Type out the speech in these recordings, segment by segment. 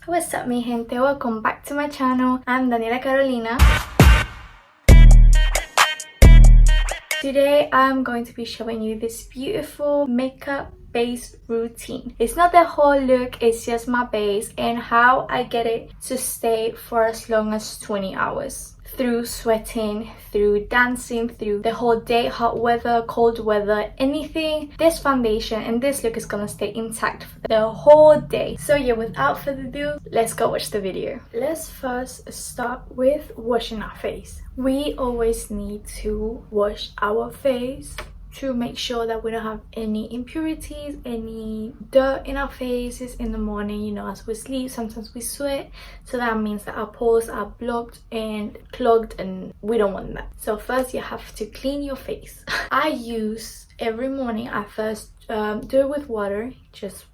What's up, mi gente? Welcome back to my channel. I'm Daniela Carolina. Today I'm going to be showing you this beautiful makeup base routine. It's not the whole look, it's just my base and how I get it to stay for as long as 20 hours. Through sweating, through dancing, through the whole day, hot weather, cold weather, anything, this foundation and this look is gonna stay intact for the whole day. So yeah, without further ado, let's go watch the video. Let's first start with washing our face. We always need to wash our face to make sure that we don't have any impurities, any dirt in our faces in the morning. You know, as we sleep, sometimes we sweat, so that means that our pores are blocked and clogged, and we don't want that. So first you have to clean your face. I use every morning, I first do it with water, just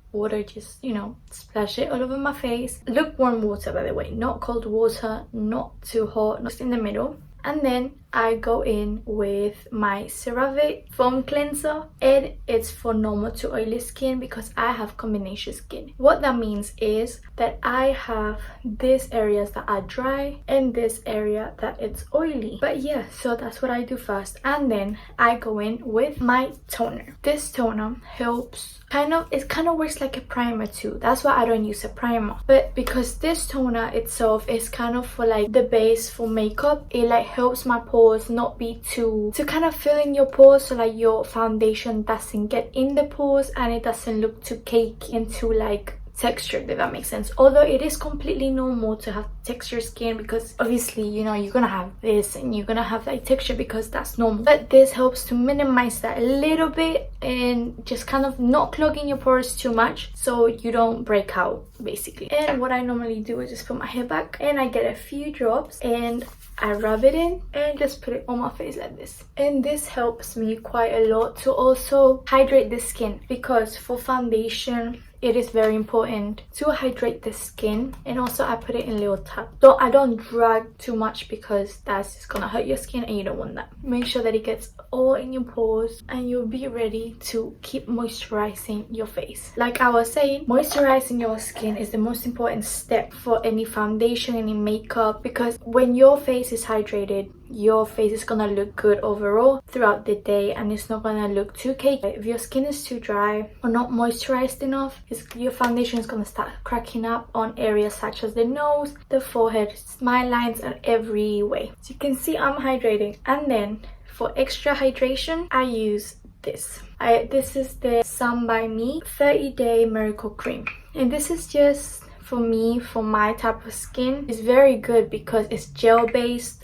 you know, splash it all over my face. Lukewarm water, by the way, not cold water, not too hot, just in the middle. And then I go in with my CeraVe foam cleanser, and it's for normal to oily skin because I have combination skin. What that means is that I have these areas that are dry and this area that it's oily. But yeah, so that's what I do first, and then I go in with my toner. This toner helps it kind of works like a primer too. That's why I don't use a primer, but because this toner itself is kind of for like the base for makeup, it like helps my pores not be to kind of fill in your pores, so like your foundation doesn't get in the pores and it doesn't look too cakey and too like textured, if that makes sense. Although it is completely normal to have textured skin, because obviously, you know, you're gonna have this and you're gonna have like texture because that's normal, but this helps to minimize that a little bit and just kind of not clogging your pores too much so you don't break out basically. And what I normally do is just put my hair back and I get a few drops and I rub it in and just put it on my face like this. And this helps me quite a lot to also hydrate the skin, because for foundation it is very important to hydrate the skin. And also I put it in little tub. I don't drag too much because that's just gonna hurt your skin and you don't want that. Make sure that it gets all in your pores and you'll be ready to keep moisturizing your face. Like I was saying, moisturizing your skin is the most important step for any foundation, any makeup, because when your face is hydrated, your face is gonna look good overall throughout the day and it's not gonna look too cakey. If your skin is too dry or not moisturized enough, your foundation is gonna start cracking up on areas such as the nose, the forehead, smile lines, and every way. So you can see I'm hydrating. And then for extra hydration, I use this. This is the Sun by Me 30-day miracle cream, and this is just for me, for my type of skin. It's very good because it's gel based,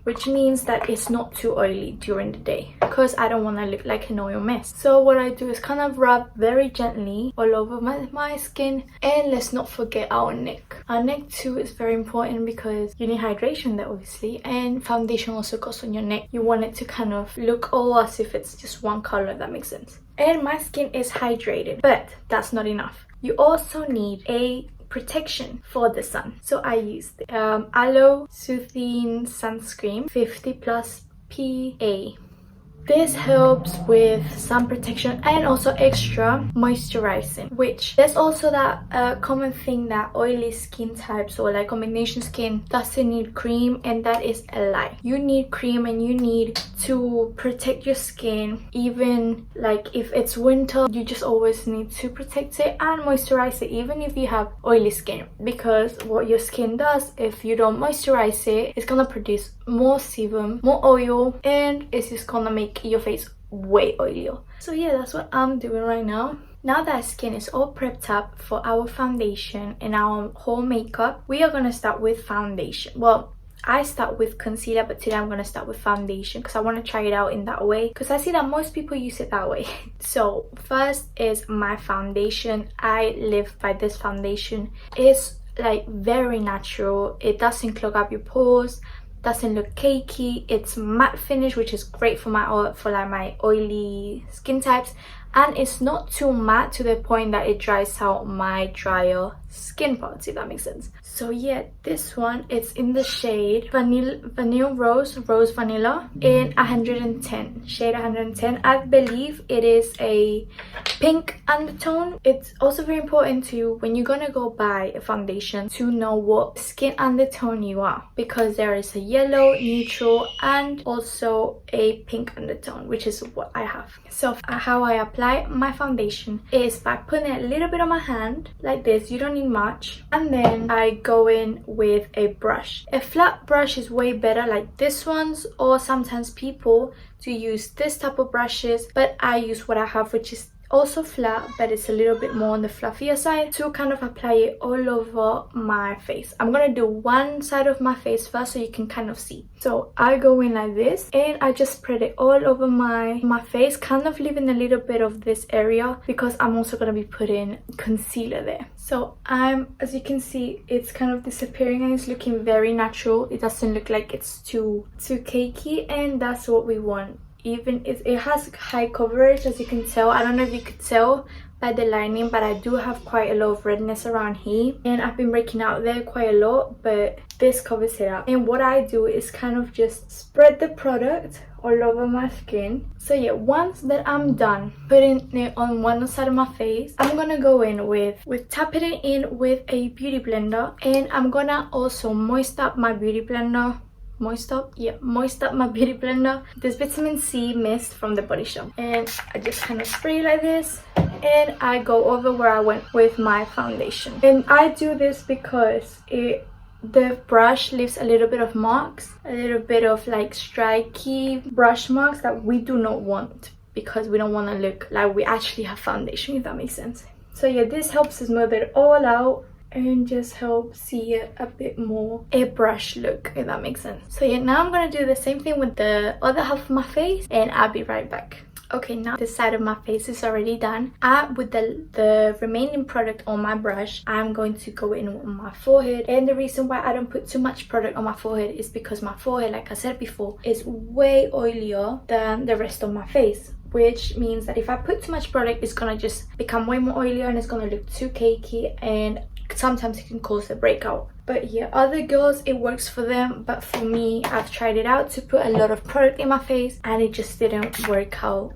which means that it's not too oily during the day, because I don't want to look like an oil mess. So what I do is kind of rub very gently all over my skin. And let's not forget our neck. Our neck too is very important because you need hydration there obviously, and foundation also goes on your neck. You want it to kind of look all as if it's just one color, if that makes sense. And my skin is hydrated, but that's not enough. You also need a protection for the sun. So I use the Aloe Soothing Sunscreen 50+ PA. This helps with sun protection and also extra moisturizing, which there's also that common thing that oily skin types or like combination skin doesn't need cream, and that is a lie. You need cream and you need to protect your skin. Even like if it's winter, you just always need to protect it and moisturize it, even if you have oily skin, because what your skin does if you don't moisturize it, it's gonna produce more sebum, more oil, and it's just gonna make your face way oilier. So yeah, that's what I'm doing right now. Now that skin is all prepped up for our foundation and our whole makeup, we are gonna start with foundation. Well, I start with concealer, but today I'm going to start with foundation because I want to try it out in that way, because I see that most people use it that way. So first is my foundation. I live by this foundation. It's like very natural. It doesn't clog up your pores, doesn't look cakey. It's matte finish, which is great for my oily skin types, and it's not too matte to the point that it dries out my drier skin parts, if that makes sense. So yeah, this one, it's in the shade vanilla rose vanilla in 110, shade 110. I believe it is a pink undertone. It's also very important to, when you're gonna go buy a foundation, to know what skin undertone you are, because there is a yellow, neutral, and also a pink undertone, which is what I have. So how I apply my foundation is by putting a little bit on my hand like this. You don't need much, and then I go in with a brush. A flat brush is way better, like this one's, or sometimes people do use this type of brushes, but I use what I have, which is also flat, but it's a little bit more on the fluffier side, to kind of apply it all over my face. I'm gonna do one side of my face first so you can kind of see. So I go in like this and I just spread it all over my face, kind of leaving a little bit of this area because I'm also gonna be putting concealer there. So as you can see, it's kind of disappearing and it's looking very natural. It doesn't look like it's too cakey, and that's what we want. Even it has high coverage, as you can tell. I don't know if you could tell by the lining, but I do have quite a lot of redness around here, and I've been breaking out there quite a lot, but this covers it up. And what I do is kind of just spread the product all over my skin. So yeah, once that I'm done putting it on one side of my face, I'm gonna go in with tapping it in with a beauty blender, and I'm gonna also moist up my beauty blender. Moist up my beauty blender, this vitamin C mist from the Body Shop, and I just kind of spray like this, and I go over where I went with my foundation. And I do this because the brush leaves a little bit of marks, a little bit of like striky brush marks that we do not want, because we don't want to look like we actually have foundation, if that makes sense. So yeah, this helps to smooth it all out and just help see it a bit more a brush look, if that makes sense. So yeah, now I'm gonna do the same thing with the other half of my face, and I'll be right back. Okay, now this side of my face is already done. With the remaining product on my brush, I'm going to go in on my forehead. And the reason why I don't put too much product on my forehead is because my forehead, like I said before, is way oilier than the rest of my face, which means that if I put too much product, it's gonna just become way more oilier and it's gonna look too cakey, and sometimes it can cause a breakout. But yeah, other girls it works for them, but for me, I've tried it out to put a lot of product in my face and it just didn't work out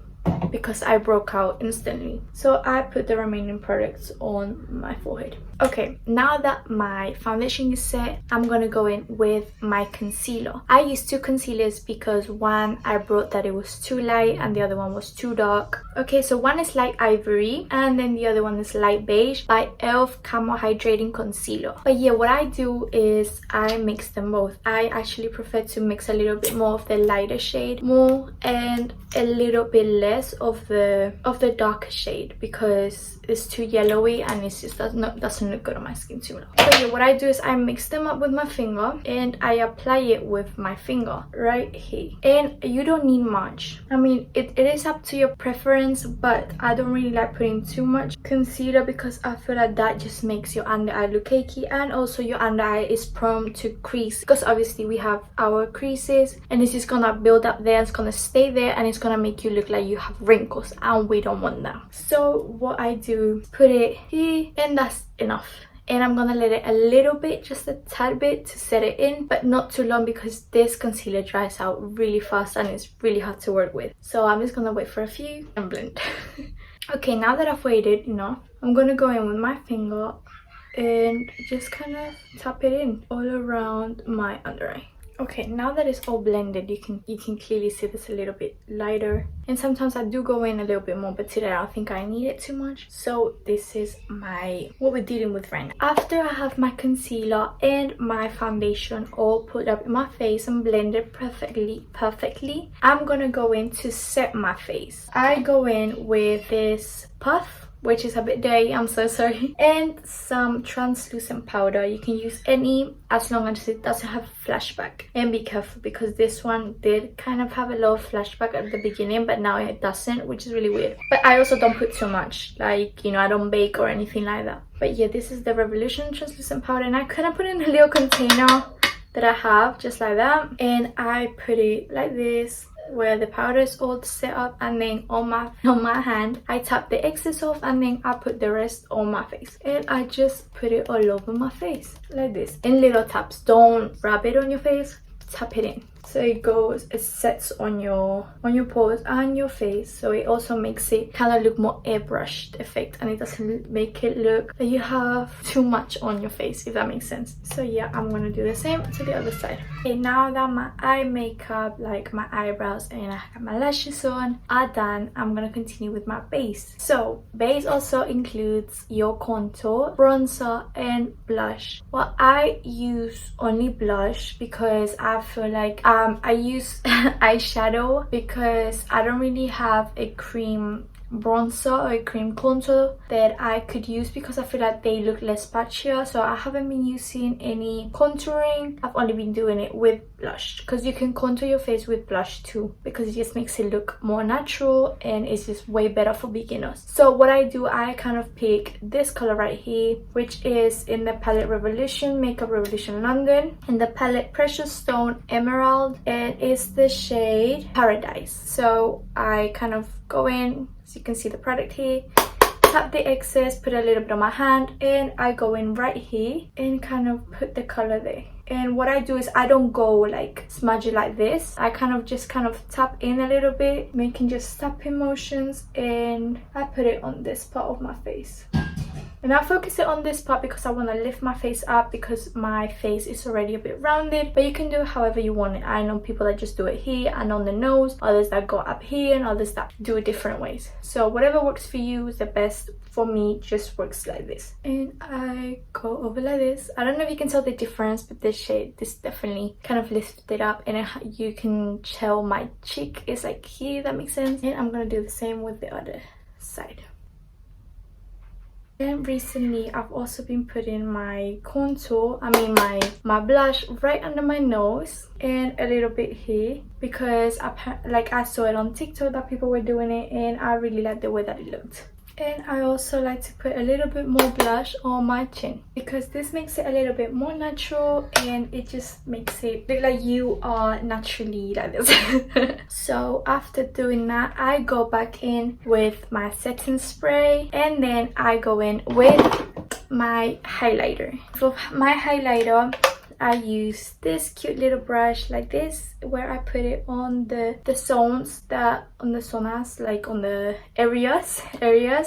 because I broke out instantly. So I put the remaining products on my forehead. Okay, now that my foundation is set, I'm gonna go in with my concealer. I used two concealers because one I brought that it was too light and the other one was too dark. Okay, so one is light ivory and then the other one is light beige by E.L.F. Camo Hydrating Concealer. But yeah, what I do is I mix them both. I actually prefer to mix a little bit more of the lighter shade more and a little bit less of the darker shade, because it's too yellowy and it just doesn't look good on my skin too much. So yeah, what I do is I mix them up with my finger and I apply it with my finger right here. And you don't need much. I mean, it is up to your preference, but I don't really like putting too much concealer because I feel like that just makes your under eye look cakey, and also your under eye is prone to crease because obviously we have our creases and it's just gonna build up there, it's gonna stay there, and it's gonna make you look like you have wrinkles, and we don't want that. So what I do, put it here, and that's enough. And I'm gonna let it a little bit, just a tad bit, to set it in, but not too long because this concealer dries out really fast and it's really hard to work with. So I'm just gonna wait for a few and blend. Okay, now that I've waited enough, I'm gonna go in with my finger and just kind of tap it in all around my under eye. Okay, now that it's all blended, you can clearly see this a little bit lighter, and sometimes I do go in a little bit more, but today I don't think I need it too much. So this is what we're dealing with right now. After I have my concealer and my foundation all put up in my face and blended perfectly, I'm gonna go in to set my face. I go in with this puff, which is a bit dirty, I'm so sorry, and some translucent powder. You can use any as long as it doesn't have flashback. And be careful because this one did kind of have a lot of flashback at the beginning, but now it doesn't, which is really weird. But I also don't put too much, like, you know, I don't bake or anything like that. But yeah, this is the Revolution translucent powder, and I kind of put it in a little container that I have, just like that, and I put it like this where the powder is all set up, and then on my hand I tap the excess off, and then I put the rest on my face, and I just put it all over my face like this in little taps. Don't rub it on your face, tap it in, so it sets on your pores and your face. So it also makes it kind of look more airbrushed effect, and it doesn't make it look like you have too much on your face, if that makes sense. So yeah, I'm gonna do the same to the other side. Okay, now that my eye makeup, like my eyebrows and I have my lashes on, are done, I'm gonna continue with my base. So base also includes your contour, bronzer and blush. Well, I use only blush because I feel like I use eyeshadow because I don't really have a cream bronzer or a cream contour that I could use, because I feel like they look less patchier. So I haven't been using any contouring. I've only been doing it with blush, because you can contour your face with blush too, because it just makes it look more natural and it's just way better for beginners. So what I do, I kind of pick this color right here, which is in the palette Revolution, Makeup Revolution London, in the palette Precious Stone Emerald, and it's the shade Paradise. So I kind of go in, so you can see the product here, tap the excess, put a little bit on my hand, and I go in right here and kind of put the color there. And what I do is I don't go like smudge it like this. I kind of tap in a little bit, making just tapping motions, and I put it on this part of my face. And I focus it on this part because I want to lift my face up, because my face is already a bit rounded, but you can do it however you want it. I know people that just do it here and on the nose, others that go up here, and others that do it different ways. So whatever works for you is the best. For me, just works like this. And I go over like this. I don't know if you can tell the difference, but this shade, this definitely kind of lifts it up, and you can tell my cheek is like here, that makes sense. And I'm gonna do the same with the other side. And recently I've also been putting my contour, my blush right under my nose and a little bit here, because I saw it on TikTok that people were doing it, and I really like the way that it looked. And I also like to put a little bit more blush on my chin, because this makes it a little bit more natural, and it just makes it look like you are naturally like this. So after doing that, I go back in with my setting spray, and then I go in with my highlighter. For my highlighter, I use this cute little brush like this, where I put it on the zones that on the zonas, like on the areas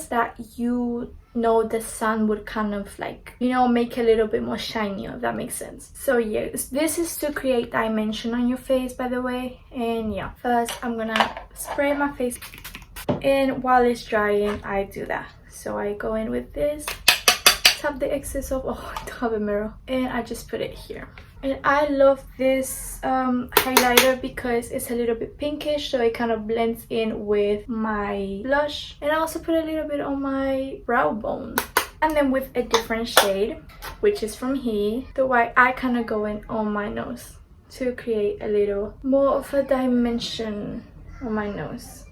that you know the sun would kind of like, you know, make a little bit more shiny, if that makes sense. So yeah, this is to create dimension on your face, by the way. And yeah, first I'm gonna spray my face, and while it's drying I do that. So I go in with this, tap the excess off. Oh, I don't have a mirror, and I just put it here. And I love this highlighter because it's a little bit pinkish, so it kind of blends in with my blush. And I also put a little bit on my brow bone, and then with a different shade, which is from here, the white, I kind of go in on my nose to create a little more of a dimension on my nose.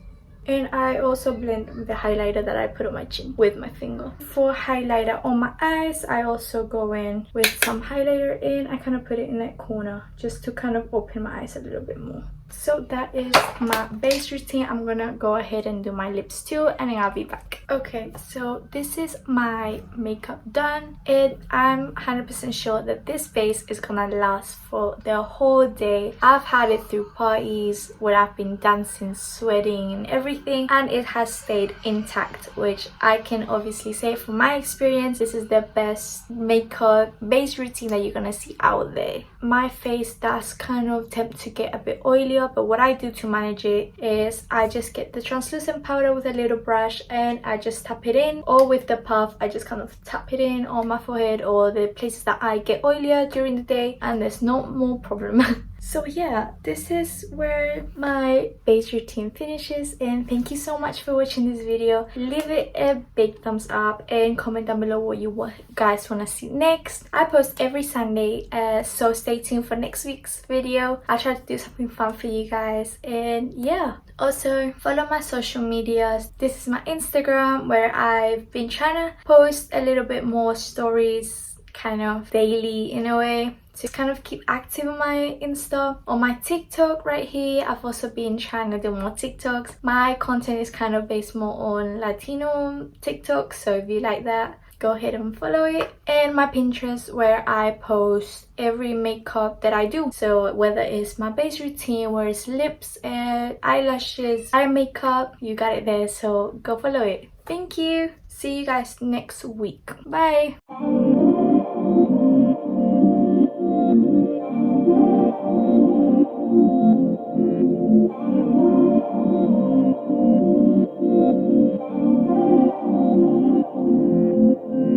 And I also blend the highlighter that I put on my chin with my finger. For highlighter on my eyes, I also go in with some highlighter, and I kind of put it in that corner just to kind of open my eyes a little bit more. So that is my base routine. I'm gonna go ahead and do my lips too, and then I'll be back. Okay, so this is my makeup done, and I'm 100% sure that this base is gonna last for the whole day. I've had it through parties where I've been dancing, sweating and everything, and it has stayed intact, which I can obviously say from my experience, this is the best makeup base routine that you're gonna see out there. My face does kind of tend to get a bit oilier, but what I do to manage it is I just get the translucent powder with a little brush, and I just tap it in, or with the puff I just kind of tap it in on my forehead or the places that I get oilier during the day, and there's no more problem. So yeah, this is where my base routine finishes, and thank you so much for watching this video. Leave it a big thumbs up and comment down below what you guys want to see next. I post every Sunday, so stay tuned for next week's video. I'll try to do something fun for you guys, and yeah, also follow my social medias. This is my Instagram, where I've been trying to post a little bit more stories kind of daily in a way to kind of keep active on my Insta. On my TikTok right here, I've also been trying to do more TikToks. My content is kind of based more on Latino TikTok, so if you like that, go ahead and follow it. And my Pinterest, where I post every makeup that I do, so whether it's my base routine, where it's lips and eyelashes, eye makeup, you got it there, so go follow it. Thank you. See you guys next week. Bye.